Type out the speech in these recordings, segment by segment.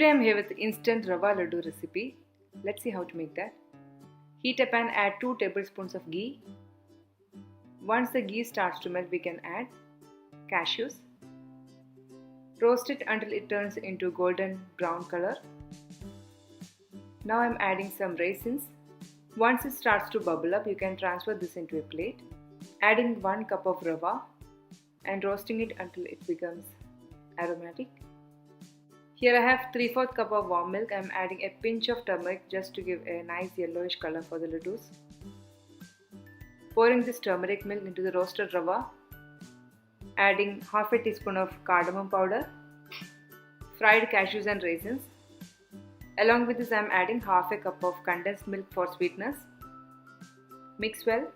Today I am here with instant rava laddu recipe. Let's see how to make that. Heat a pan, add 2 tablespoons of ghee. Once the ghee starts to melt, we can add cashews. Roast it until it turns into golden brown color. Now I am adding some raisins. Once it starts to bubble up, you can transfer this into a plate. Adding 1 cup of rava and roasting it until it becomes aromatic. Here I have 3/4 cup of warm milk. I am adding a pinch of turmeric just to give a nice yellowish color for the laddus. Pouring this turmeric milk into the roasted rava. Adding half a teaspoon of cardamom powder, fried cashews and raisins. Along with this I am adding half a cup of condensed milk for sweetness. Mix well.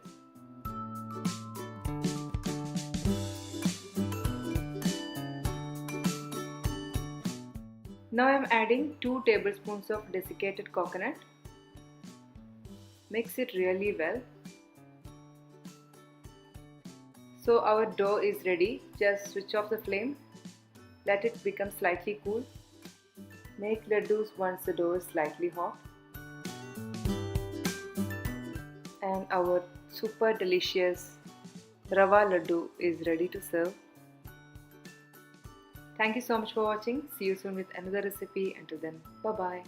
Now I am adding 2 tablespoons of desiccated coconut. Mix it really well. So our dough is ready. Just switch off the flame. Let it become slightly cool. Make laddus once the dough is slightly hot. And our super delicious rava laddu is ready to serve. Thank you so much for watching. See you soon with another recipe. Until then, bye bye.